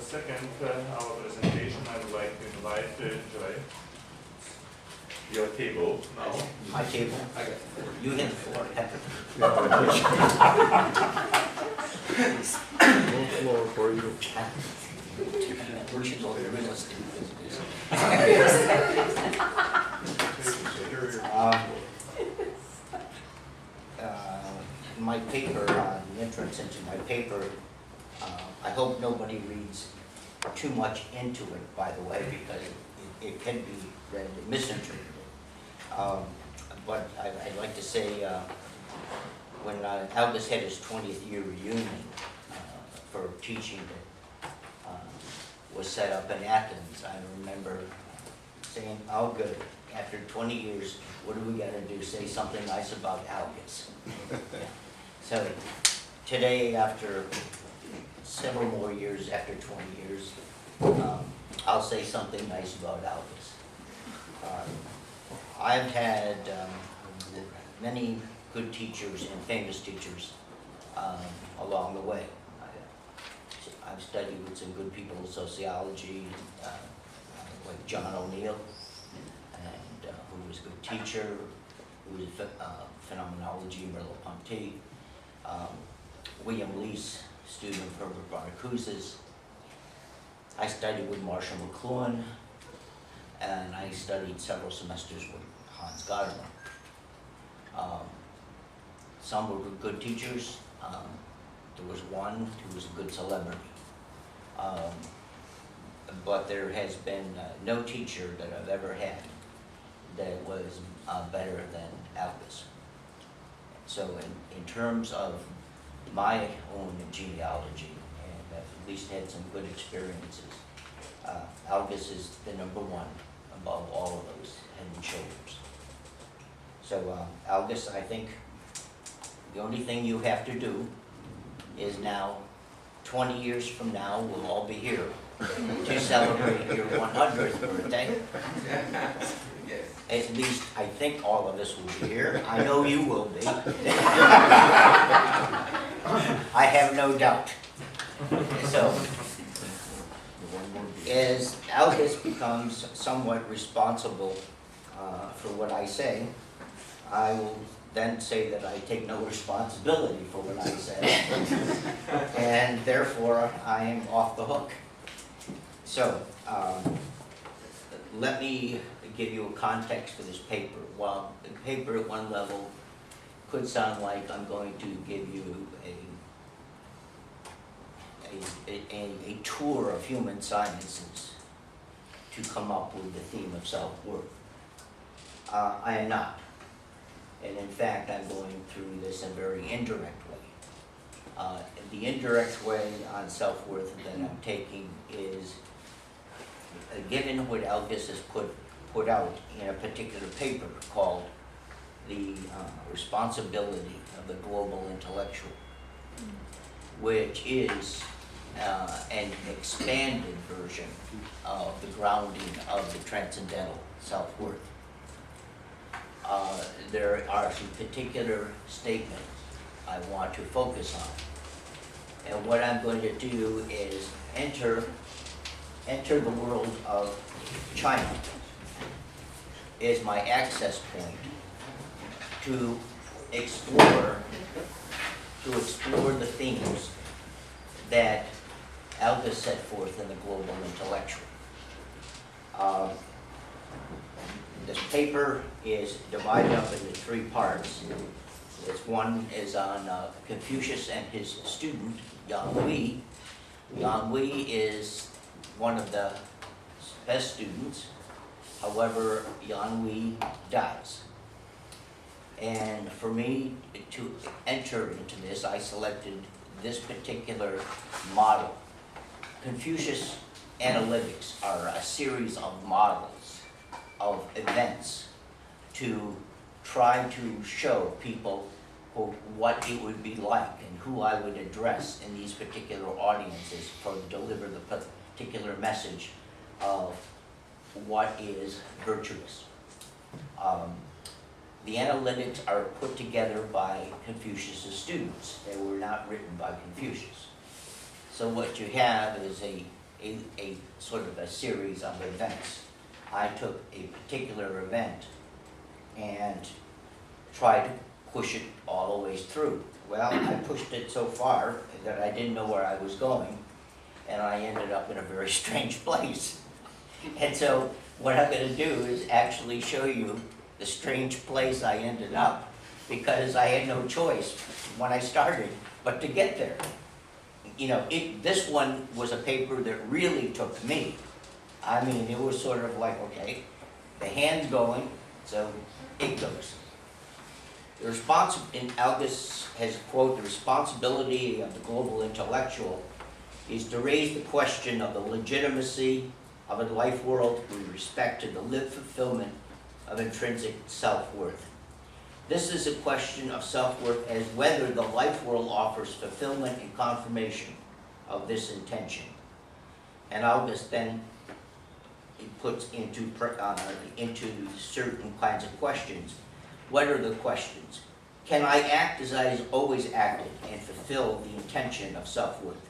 second our presentation, I would like to invite Joy. Your table now. My table? You hit the floor. No floor for you. We should go to real estate business. My paper, the entrance into my paper, I hope nobody reads too much into it, by the way, because it can be read misinterpreted. But I'd like to say, when Algis had his 20th year reunion for teaching that was set up in Athens, I remember saying, oh good, after 20 years, what do we got to do? Say something nice about Algis. So today, after several more years, after 20 years, I'll say something nice about Algis. I've had many good teachers and famous teachers along the way. I've studied with some good people in sociology, like John O'Neill, and who was a good teacher, who was Phenomenology, Merleau-Ponty, William Lease, student of Herbert Barnacuse's. I studied with Marshall McLuhan, and I studied several semesters with Hans Gadamer. Some were good teachers. There was one who was a good celebrity. But there has been no teacher that I've ever had that was better than Algis. So in terms of my own genealogy, and I've at least had some good experiences, Algis is the #1 above all of those head and shoulders. So Algis, I think the only thing you have to do is now, 20 years from now, we'll all be here to celebrate your 100th birthday. At least I think all of us will be here. I know you will be. I have no doubt. So, as Algis becomes somewhat responsible for what I say, I will then say that I take no responsibility for what I say, and therefore I am off the hook. So, let me give you a context for this paper. While the paper at one level could sound like I'm going to give you a tour of human sciences to come up with the theme of self-worth, I am not. And in fact, I'm going through this in a very indirect way. The indirect way on self-worth that I'm taking is, given what Algis has put out in a particular paper called The Responsibility of the Global Intellectual, which is an expanded version of the grounding of the transcendental self-worth. There are some particular statements I want to focus on. And what I'm going to do is enter the world of China is my access point to explore the themes that Algis set forth in the Global Intellectual. This paper is divided up into 3 parts. This one is on Confucius and his student, Yang Hui. Yang Hui is one of the best students. However, Yang Hui dies. And for me to enter into this, I selected this particular model. Confucius analytics are a series of models of events to try to show people, quote, what it would be like and who I would address in these particular audiences to deliver the particular message of what is virtuous. The analytics are put together by Confucius' students. They were not written by Confucius. So what you have is a a sort of a series of events. I took a particular event and tried to push it all the way through. Well, I pushed it so far that I didn't know where I was going, and I ended up in a very strange place. And so what I'm going to do is actually show you the strange place I ended up, because I had no choice when I started but to get there. You know, this one was a paper that really took me. I mean, it was sort of like, okay, the hand's going, so it goes. Algis has, quote, the responsibility of the global intellectual is to raise the question of the legitimacy of a life world with respect to the lived fulfillment of intrinsic self-worth. This is a question of self-worth as whether the life world offers fulfillment and confirmation of this intention. And Algis then puts into certain kinds of questions. What are the questions? Can I act as I always acted and fulfill the intention of self-worth?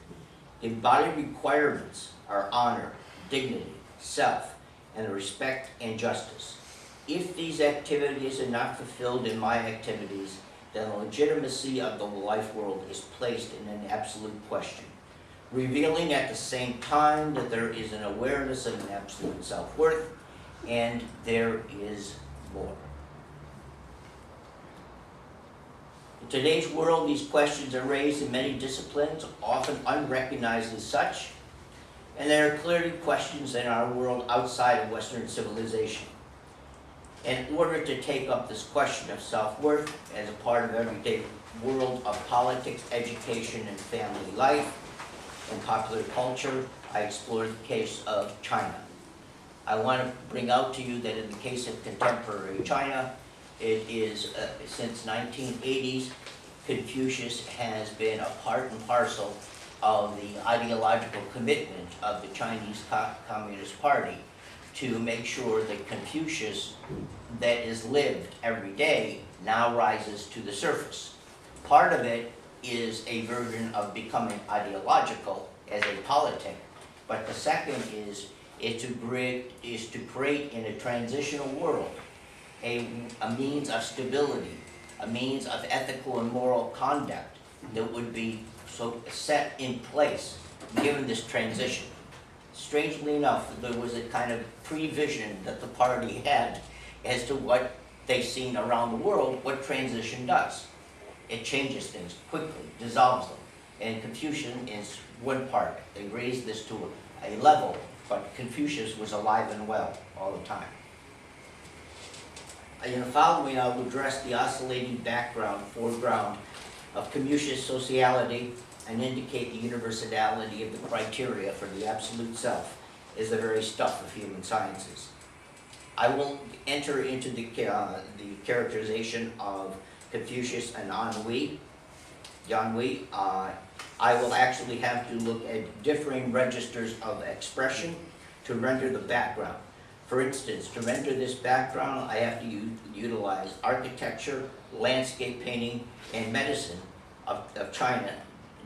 The embodied requirements are honor, dignity, self, and respect and justice. If these activities are not fulfilled in my activities, then the legitimacy of the life world is placed in an absolute question, revealing at the same time that there is an awareness of an absolute self-worth, and there is more. In today's world, these questions are raised in many disciplines, often unrecognized as such, and there are clearly questions in our world outside of Western civilization. In order to take up this question of self-worth as a part of everyday world of politics, education, and family life, and popular culture, I explored the case of China. I want to bring out to you that in the case of contemporary China, it is, since 1980s, Confucius has been a part and parcel of the ideological commitment of the Chinese Communist Party to make sure that Confucius that is lived every day now rises to the surface. Part of it is a version of becoming ideological as a politic, but the second is to create in a transitional world a means of stability, a means of ethical and moral conduct that would be so set in place given this transition. Strangely enough, there was a kind of prevision that the party had as to what they've seen around the world, what transition does. It changes things quickly, dissolves them. And Confucius is one part. They raised this to a level, but Confucius was alive and well all the time. In the following, I will address the oscillating foreground of Confucius' sociality and indicate the universality of the criteria for the absolute self is the very stuff of human sciences. I will enter into the characterization of Confucius and Ennui. I will actually have to look at differing registers of expression to render the background. For instance, to render this background, I have to utilize architecture, landscape painting, and medicine of China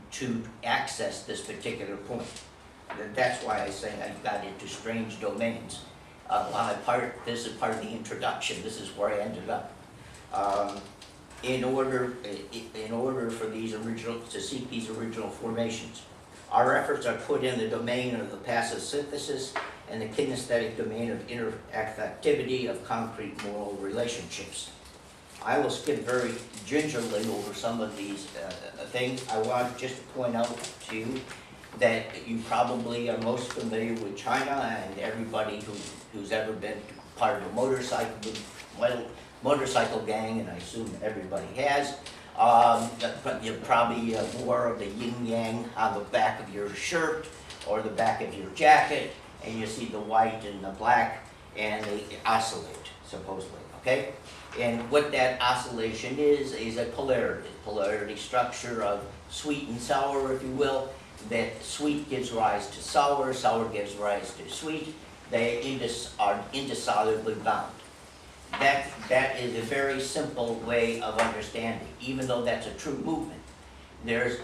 to access this particular point. That's why I say I got into strange domains. This is part of the introduction. This is where I ended up. In order for these to seek these original formations, our efforts are put in the domain of the passive synthesis and the kinesthetic domain of interactivity of concrete moral relationships. I will skip very gingerly over some of these things. I want just to point out to you that you probably are most familiar with China, and everybody who's ever been part of a motorcycle gang, and I assume everybody has, you probably more of the yin-yang on the back of your shirt or the back of your jacket, and you see the white and the black, and they oscillate, supposedly, okay? And what that oscillation is a polarity structure of sweet and sour, if you will, that sweet gives rise to sour, sour gives rise to sweet. They are indissolubly bound. That is a very simple way of understanding, even though that's a true movement. There's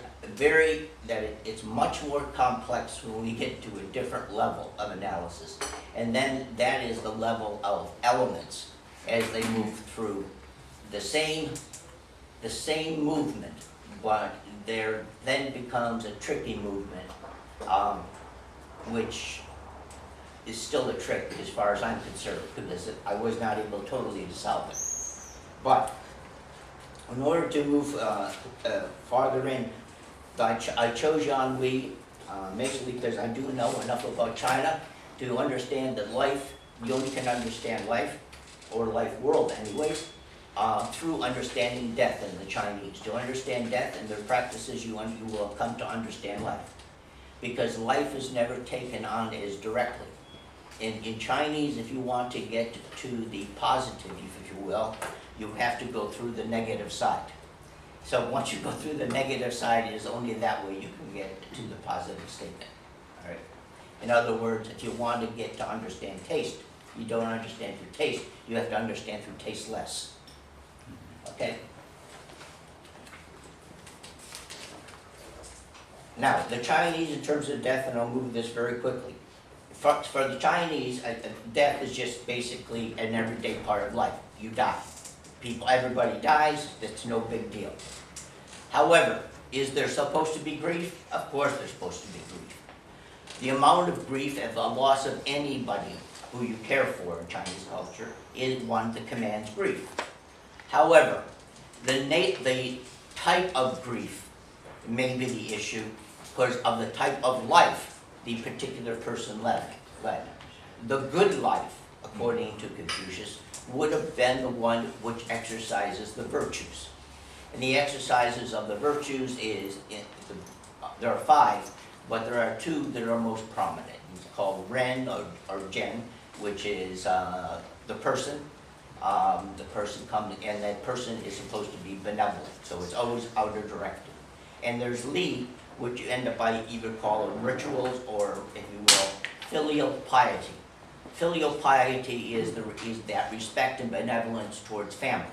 it's much more complex when we get to a different level of analysis. And then that is the level of elements as they move through the same movement, but there then becomes a tricky movement, which is still a trick as far as I'm concerned, because I was not able totally to solve it. But in order to move farther in, I chose Yanhui basically because I do know enough about China to understand that life, you only can understand life, or life world anyways, through understanding death in the Chinese. To understand death and their practices, you will come to understand life. Because life is never taken on as directly. In Chinese, if you want to get to the positive, if you will, you have to go through the negative side. So once you go through the negative side, it is only that way you can get to the positive statement. All right? In other words, if you want to get to understand taste, you don't understand through taste, you have to understand through tasteless. Okay? Now, the Chinese, in terms of death, and I'll move this very quickly. For the Chinese, death is just basically an everyday part of life. You die. Everybody dies, it's no big deal. However, is there supposed to be grief? Of course there's supposed to be grief. The amount of grief at the loss of anybody who you care for in Chinese culture is one that commands grief. However, the type of grief may be the issue because of the type of life the particular person led. The good life, according to Confucius, would have been the one which exercises the virtues. And the exercises of the virtues there are 5, but there are 2 that are most prominent. It's called Ren or Gen, which is the person. The person comes, and that person is supposed to be benevolent, so it's always outer directed. And there's Li, which you end up by either call them rituals or, if you will, filial piety. Filial piety is that respect and benevolence towards family.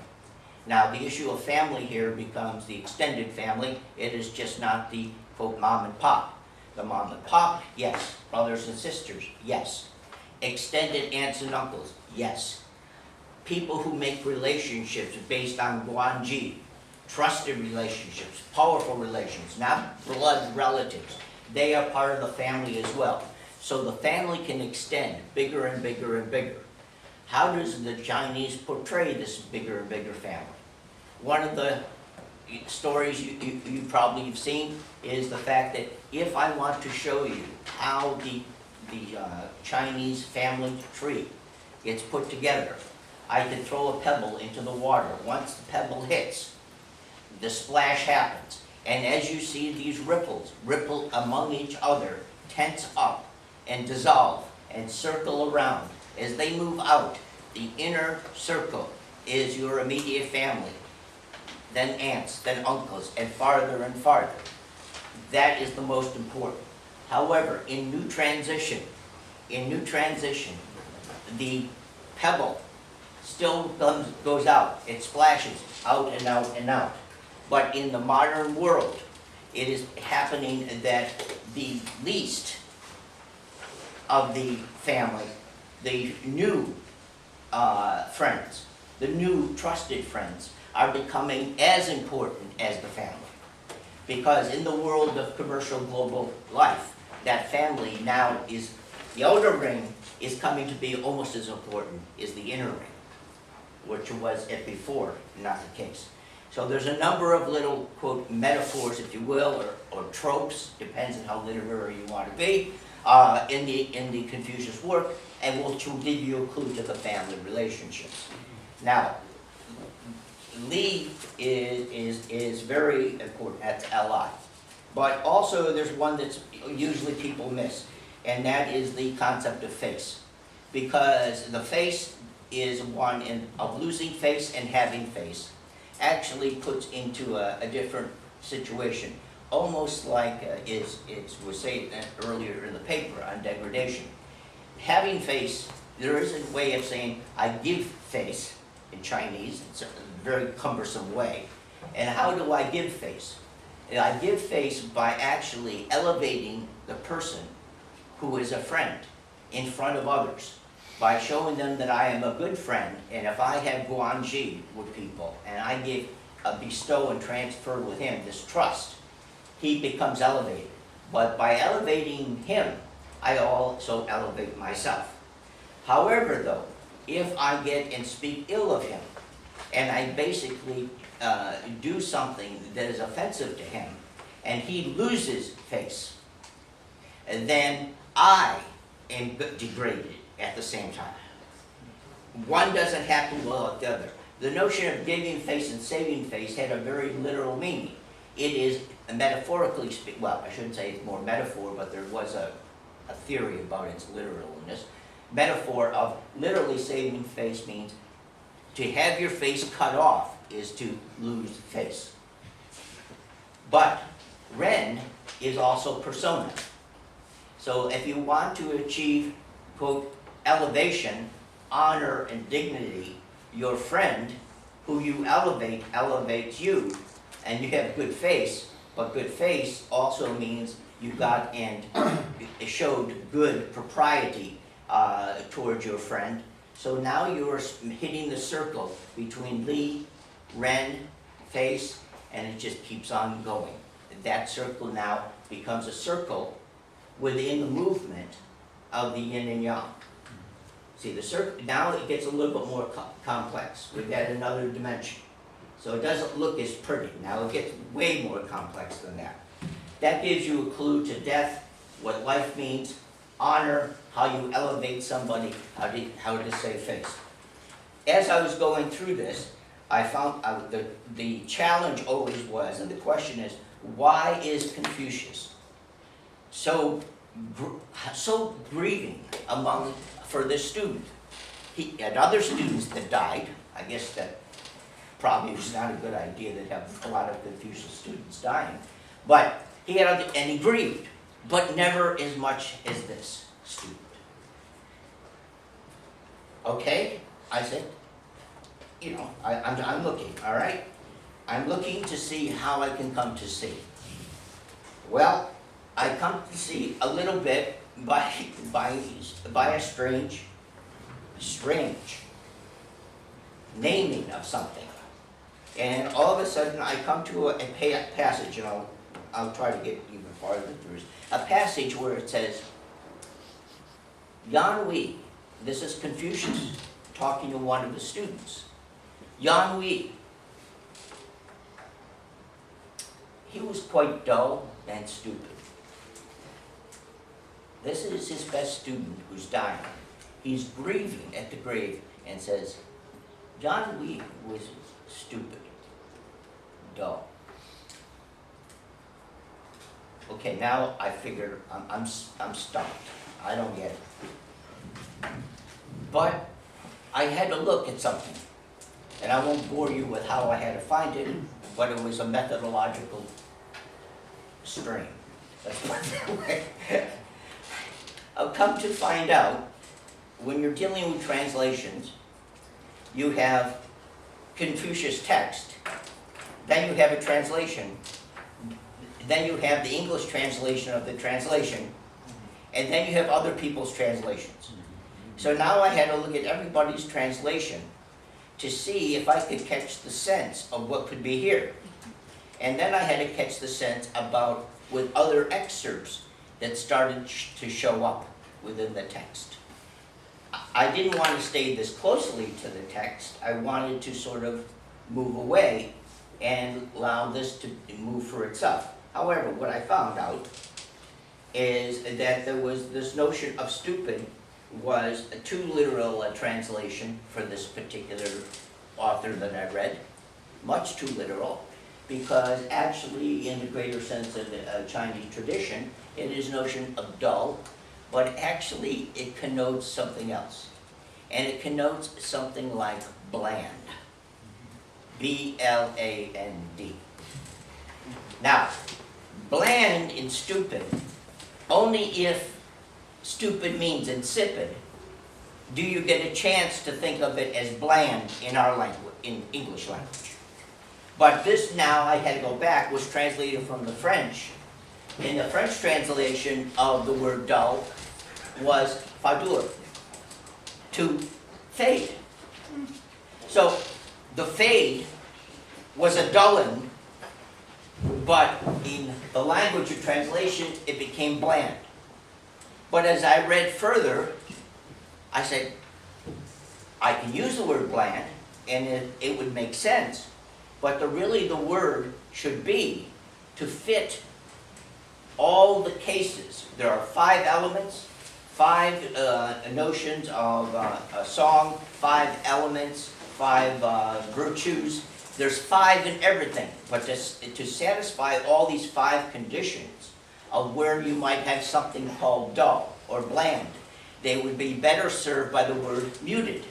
Now, the issue of family here becomes the extended family. It is just not the, quote, mom and pop. The mom and pop, yes. Brothers and sisters, yes. Extended aunts and uncles, yes. People who make relationships based on guanji, trusted relationships, powerful relations, not blood relatives. They are part of the family as well. So the family can extend bigger and bigger and bigger. How does the Chinese portray this bigger and bigger family? One of the stories you probably have seen is the fact that if I want to show you how the Chinese family tree gets put together, I can throw a pebble into the water. Once the pebble hits, the splash happens. And as you see these ripples ripple among each other, tense up and dissolve and circle around. As they move out, the inner circle is your immediate family, then aunts, then uncles, and farther and farther. That is the most important. However, in new transition, the pebble still goes out. It splashes out and out and out. But in the modern world, it is happening that the least of the family, the new friends, the new trusted friends, are becoming as important as the family. Because in the world of commercial global life, that family now is, the outer ring is coming to be almost as important as the inner ring, which was it before, not the case. So there's a number of little, quote, metaphors, if you will, or tropes, depends on how literary you want to be, in the Confucius work, and which will give you a clue to the family relationships. Now, Li is very important, that's Li. But also there's one that's usually people miss, and that is the concept of face. Because the face is one of losing face and having face. Actually puts into a different situation, almost like was said earlier in the paper on degradation. Having face, there is a way of saying, I give face in Chinese, it's a very cumbersome way. And how do I give face? I give face by actually elevating the person who is a friend in front of others, by showing them that I am a good friend, and if I have guanji with people, and I bestow and transfer with him this trust, he becomes elevated. But by elevating him, I also elevate myself. However, though, if I get and speak ill of him, and I basically do something that is offensive to him, and he loses face, and then I am degraded at the same time. One doesn't happen without the other. The notion of giving face and saving face had a very literal meaning. It is metaphorically well, I shouldn't say it's more metaphor, but there was a theory about its literalness. Metaphor of literally saving face means to have your face cut off is to lose face. But Ren is also persona. So if you want to achieve, quote, elevation, honor, and dignity, your friend who you elevate elevates you, and you have good face, but good face also means you got and showed good propriety towards your friend. So now you're hitting the circle between Li, Ren, face, and it just keeps on going. That circle now becomes a circle within the movement of the yin and yang. See, the circle, now it gets a little bit more complex. We've added another dimension. So it doesn't look as pretty. Now it gets way more complex than that. That gives you a clue to death, what life means, honor, how you elevate somebody, how to save face. As I was going through this, I found the challenge always was, and the question is, why is Confucius so grieving for this student? He had other students that died. I guess that probably was not a good idea to have a lot of Confucius students dying. But he had, and he grieved, but never as much as this student. Okay, I said, you know, I'm looking, all right? I'm looking to see how I can come to see. Well, I come to see a little bit by a strange naming of something. And all of a sudden I come to a passage, and I'll try to get even farther through this. A passage where it says, Yan Wei, this is Confucius talking to one of the students. Yan Wei, he was quite dull and stupid. This is his best student who's dying. He's grieving at the grave and says, Yan Wei was stupid, dull. Okay, now I figure I'm stumped. I don't get it. But I had to look at something. And I won't bore you with how I had to find it, but it was a methodological strain. Let's put it that way. I've come to find out, when you're dealing with translations, you have Confucius text, then you have a translation, then you have the English translation of the translation, and then you have other people's translations. So now I had to look at everybody's translation to see if I could catch the sense of what could be here. And then I had to catch the sense about with other excerpts that started to show up within the text. I didn't want to stay this closely to the text. I wanted to sort of move away and allow this to move for itself. However, what I found out is that there was this notion of stupid was a too literal a translation for this particular author that I read, much too literal, because actually in the greater sense of the Chinese tradition, it is notion of dull, but actually it connotes something else. And it connotes something like bland, B-L-A-N-D. Now, bland and stupid, only if stupid means insipid, do you get a chance to think of it as bland in our language, in English language. But this now, I had to go back, was translated from the French. And the French translation of the word dull was fadur, to fade. So the fade was a dulling, but in the language of translation, it became bland. But as I read further, I said, I can use the word bland, and it would make sense, but really the word should be to fit all the cases. There are 5 elements, 5 notions of a song, 5 elements, 5 virtues. There's 5 in everything, but to satisfy all these 5 conditions of where you might have something called dull or bland, they would be better served by the word muted,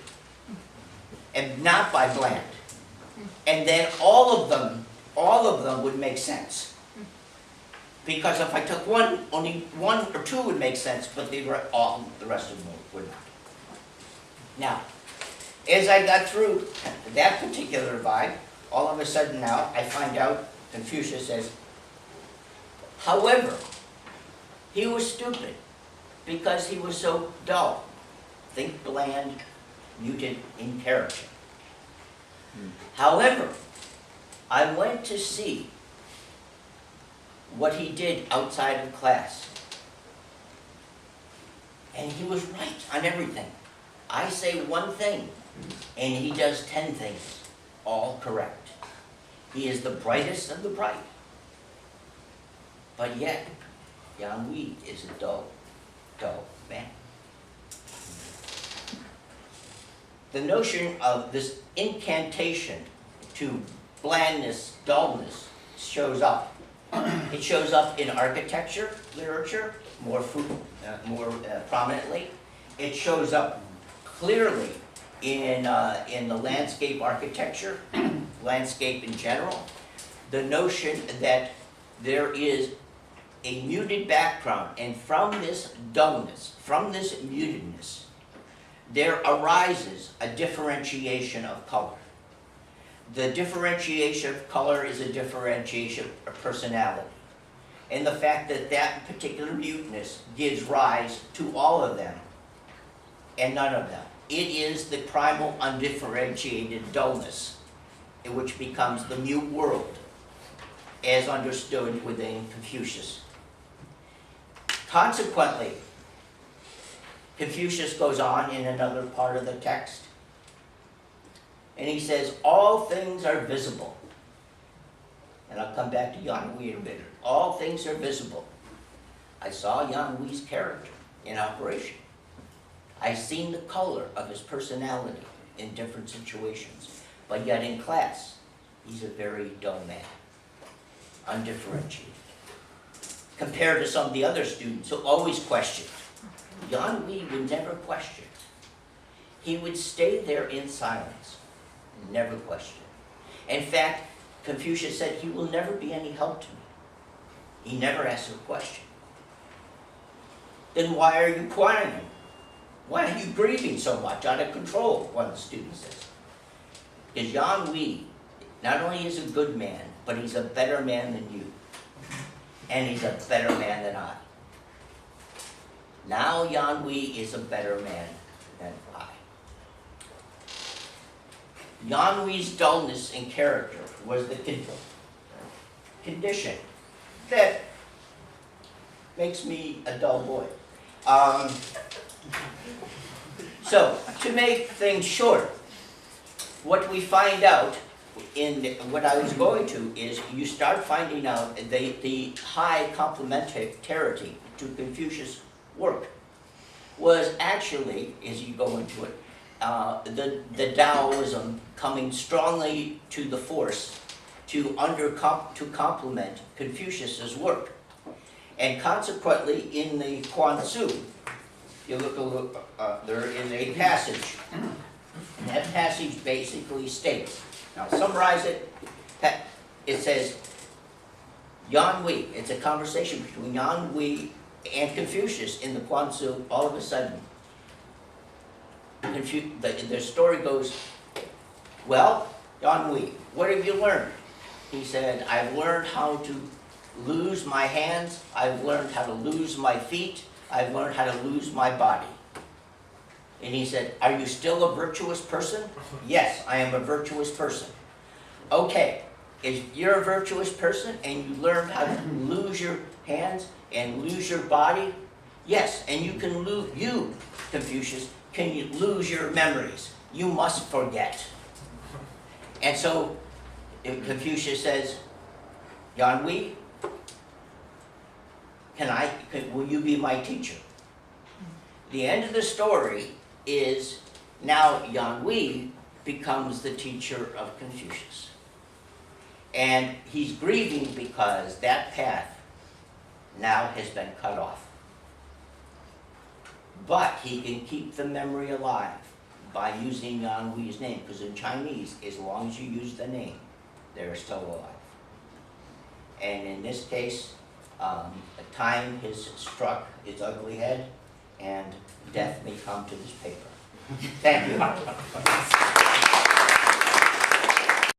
and not by bland. And then all of them would make sense. Because if I took one, only 1 or 2 would make sense, but the rest of them would not. Now, as I got through that particular vibe, all of a sudden now I find out Confucius says, however, he was stupid because he was so dull. Think bland, muted in character. However, I went to see what he did outside of class. And he was right on everything. I say one thing, and he does 10 things, all correct. He is the brightest of the bright. But yet, Yang Hui is a dull man. The notion of this incantation to blandness, dullness, shows up. It shows up in architecture, literature, more prominently. It shows up clearly in the landscape architecture, landscape in general. The notion that there is a muted background, and from this dullness, from this mutedness, there arises a differentiation of color. The differentiation of color is a differentiation of personality. And the fact that that particular muteness gives rise to all of them and none of them. It is the primal undifferentiated dullness, which becomes the mute world, as understood within Confucius. Consequently, Confucius goes on in another part of the text, and he says, all things are visible. And I'll come back to Yang Hui in a bit. All things are visible. I saw Yang Hui's character in operation. I've seen the color of his personality in different situations. But yet in class, he's a very dull man, undifferentiated. Compared to some of the other students who always questioned. Yang Hui would never question. He would stay there in silence, never question. In fact, Confucius said, he will never be any help to me. He never asked a question. Then why are you crying? Why are you grieving so much, out of control, one of the students says. Because Yang Hui not only is a good man, but he's a better man than you. And he's a better man than I. Now Yang Hui is a better man than I. Yang Hui's dullness in character was the condition that makes me a dull boy. So, to make things short, what we find out in what I was going to is you start finding out the high complementarity to Confucius' work was actually, as you go into it, the Taoism coming strongly to the force to complement Confucius's work. And consequently, in the Quan Tzu, you look, there is a passage. And that passage basically states, now summarize it, it says, Yang Hui, it's a conversation between Yang Hui and Confucius in the Quan Tzu. All of a sudden, the story goes, well, Yang Hui, what have you learned? he said, I've learned how to lose my hands, I've learned how to lose my feet, I've learned how to lose my body. And he said, are you still a virtuous person? Yes, I am a virtuous person. Okay, if you're a virtuous person and you learned how to lose your hands and lose your body, yes, and you can lose, you, Confucius, can you lose your memories? You must forget. And so Confucius says, Yanhui, will you be my teacher? The end of the story is now Yanhui becomes the teacher of Confucius. And he's grieving because that path now has been cut off. But he can keep the memory alive by using Yanhui's name, because in Chinese, as long as you use the name, they're still alive. And in this case, time has struck its ugly head, and death may come to this paper. Thank you.